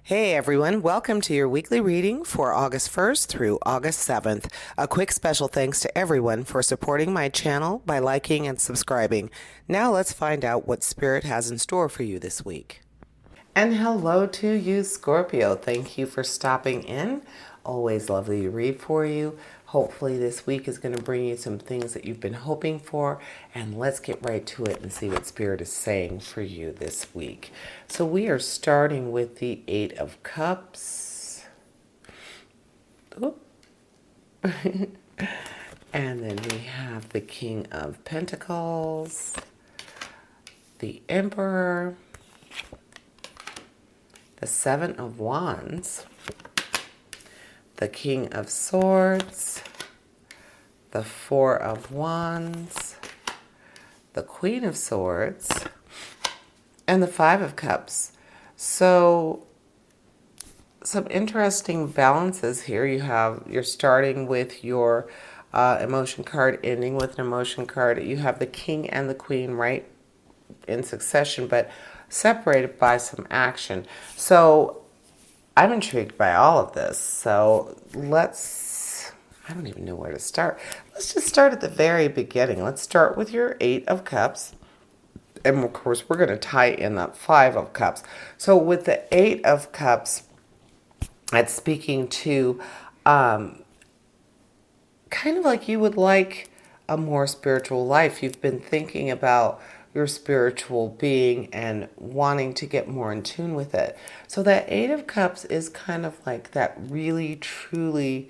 Hey everyone, welcome to your weekly reading for August 1st through August 7th. A quick special thanks to everyone for supporting my channel by liking and subscribing. Now let's find out what Spirit has in store for you this week. And hello to you, Scorpio. Thank you for stopping in. Always lovely to read for you. Hopefully this week is going to bring you some things that you've been hoping for. And let's get right to it and see what Spirit is saying for you this week. So we are starting with the Eight of Cups. Oop. And then we have the King of Pentacles, the Emperor, the Seven of Wands, the King of Swords, the Four of Wands, the Queen of Swords, and the Five of Cups. So some interesting balances here. You're starting with your emotion card, ending with an emotion card. You have the King and the Queen right in succession, but separated by some action. So I'm intrigued by all of this. So I don't even know where to start. Let's just start at the very beginning. Let's start with your Eight of Cups. And of course, we're going to tie in that Five of Cups. So with the Eight of Cups, it's speaking to kind of like you would like a more spiritual life. You've been thinking about your spiritual being and wanting to get more in tune with it. So that Eight of Cups is kind of like that really, truly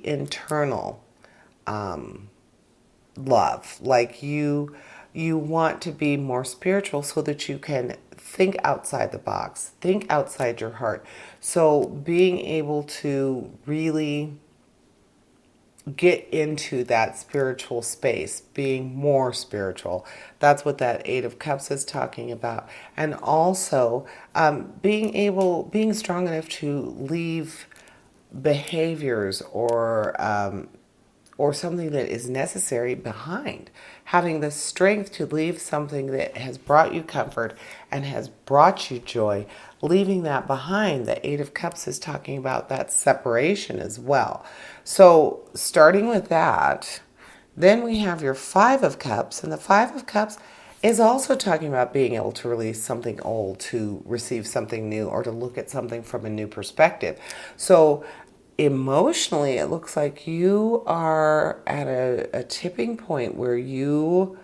internal love. Like you want to be more spiritual so that you can think outside the box, think outside your heart. So being able to really get into that spiritual space, being more spiritual. That's what that Eight of Cups is talking about. And also being strong enough to leave behaviors or something that is necessary behind. Having the strength to leave something that has brought you comfort and has brought you joy, leaving that behind. The Eight of Cups is talking about that separation as well. So starting with that, then we have your Five of Cups, and the Five of Cups is also talking about being able to release something old, to receive something new, or to look at something from a new perspective. So emotionally, it looks like you are at a tipping point where you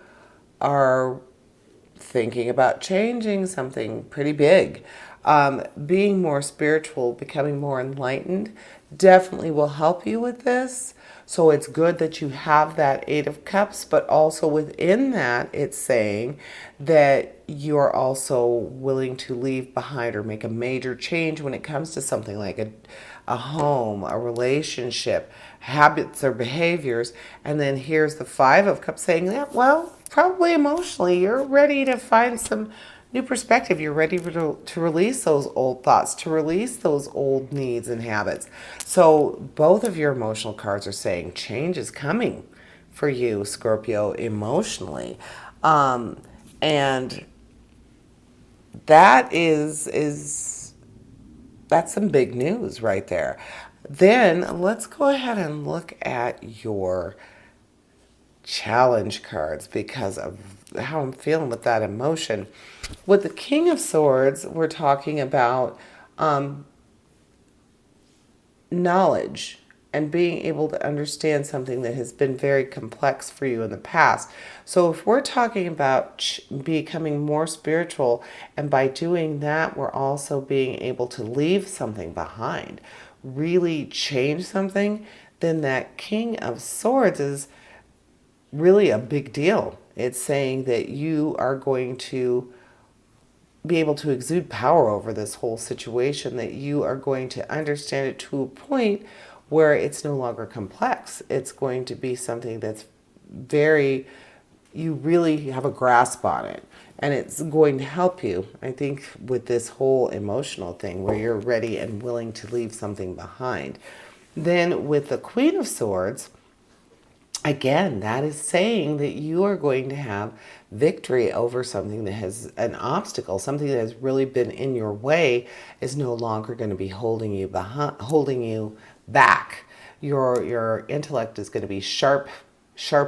are thinking about changing something pretty big. Being more spiritual, becoming more enlightened definitely will help you with this. So it's good that you have that Eight of Cups, but also within that, it's saying that you're also willing to leave behind or make a major change when it comes to something like a home, a relationship, habits or behaviors. And then here's the Five of Cups saying that, well, probably emotionally, you're ready to find some new perspective. You're ready to release those old thoughts, to release those old needs and habits. So both of your emotional cards are saying change is coming for you, Scorpio, emotionally. And that that's some big news right there. Then let's go ahead and look at your challenge cards because of how I'm feeling with that emotion. With the King of Swords, we're talking about knowledge and being able to understand something that has been very complex for you in the past. So if we're talking about becoming more spiritual, and by doing that, we're also being able to leave something behind, really change something, then that King of Swords is really a big deal. It's saying that you are going to be able to exude power over this whole situation, that you are going to understand it to a point where it's no longer complex. It's going to be something that's you really have a grasp on it. And it's going to help you, I think, with this whole emotional thing where you're ready and willing to leave something behind. Then with the Queen of Swords, again, that is saying that you are going to have victory over something that has an obstacle, something that has really been in your way is no longer going to be holding you behind, holding you back. Your intellect is going to be sharp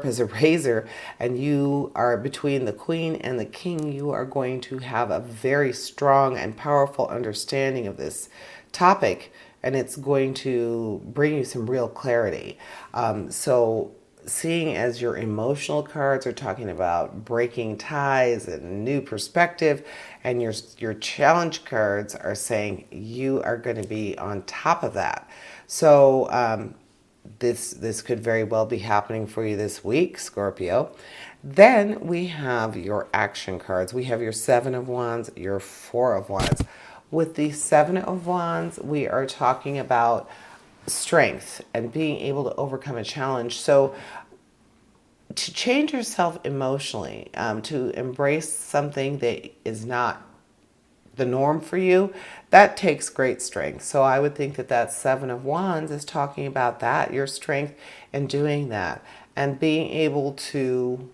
as a razor, and you are between the queen and the king. You are going to have a very strong and powerful understanding of this topic, and it's going to bring you some real clarity. So seeing as your emotional cards are talking about breaking ties and new perspective, and your challenge cards are saying you are going to be on top of that. So this could very well be happening for you this week, Scorpio. Then we have your action cards. We have your Seven of Wands, your Four of Wands. With the Seven of Wands, we are talking about strength and being able to overcome a challenge. So to change yourself emotionally, to embrace something that is not the norm for you, that takes great strength. So I would think that that Seven of Wands is talking about that, your strength in doing that and being able to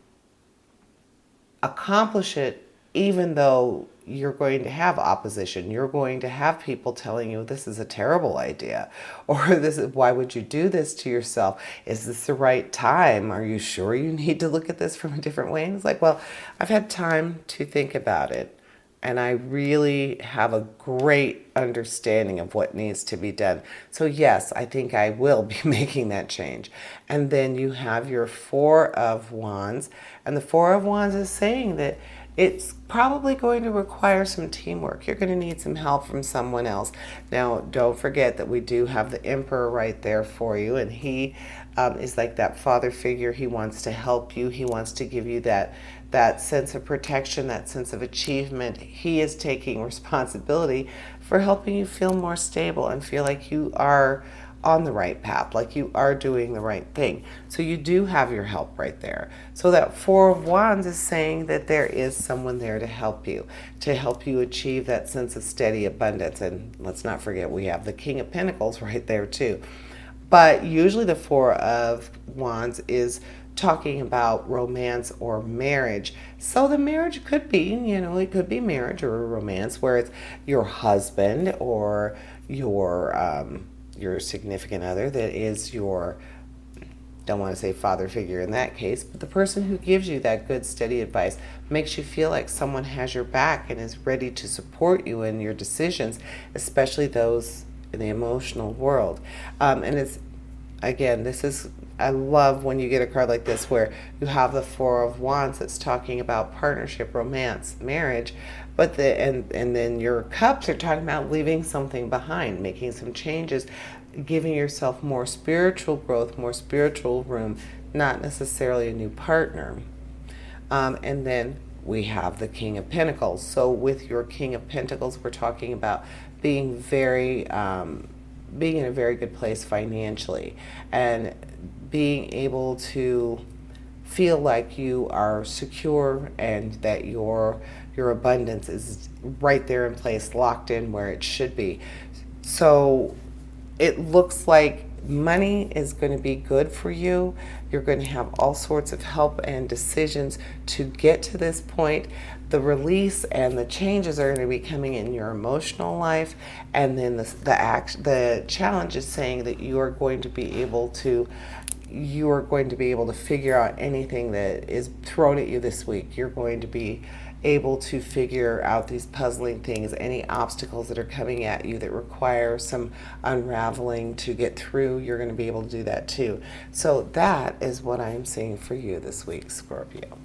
accomplish it even though you're going to have opposition. You're going to have people telling you this is a terrible idea, or this is, why would you do this to yourself? Is this the right time? Are you sure you need to look at this from a different way? And it's like, well, I've had time to think about it, and I really have a great understanding of what needs to be done. So yes, I think I will be making that change. And then you have your Four of Wands, and the Four of Wands is saying that it's probably going to require some teamwork. You're going to need some help from someone else. Now, don't forget that we do have the Emperor right there for you, and he is like that father figure. He wants to help you. He wants to give you that sense of protection, that sense of achievement. He is taking responsibility for helping you feel more stable and feel like you are on the right path, like you are doing the right thing. So you do have your help right there. So that Four of Wands is saying that there is someone there to help you achieve that sense of steady abundance. And let's not forget, we have the King of Pentacles right there too. But usually the Four of Wands is talking about romance or marriage. So the marriage could be, it could be marriage or a romance where it's your husband or your significant other that is your, don't want to say father figure in that case, but the person who gives you that good steady advice, makes you feel like someone has your back and is ready to support you in your decisions, especially those in the emotional world. And it's, again, I love when you get a card like this where you have the Four of Wands that's talking about partnership, romance, marriage, but and then your cups are talking about leaving something behind, making some changes, giving yourself more spiritual growth, more spiritual room, not necessarily a new partner. And then we have the King of Pentacles. So with your King of Pentacles, we're talking about being in a very good place financially and being able to feel like you are secure and that your abundance is right there in place, locked in where it should be. So it looks like money is going to be good for you. You're going to have all sorts of help and decisions to get to this point. The release and the changes are going to be coming in your emotional life, and then the challenge is saying that you are going to be able to figure out anything that is thrown at you this week. You're going to be able to figure out these puzzling things, any obstacles that are coming at you that require some unraveling to get through. You're going to be able to do that too. So that is what I'm seeing for you this week, Scorpio.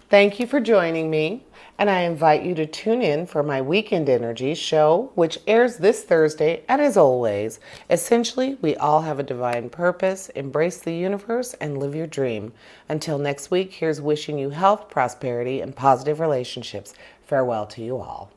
Thank you for joining me, and I invite you to tune in for my Weekend Energy show, which airs this Thursday. And as always, essentially, we all have a divine purpose. Embrace the universe and live your dream. Until next week, here's wishing you health, prosperity, and positive relationships. Farewell to you all.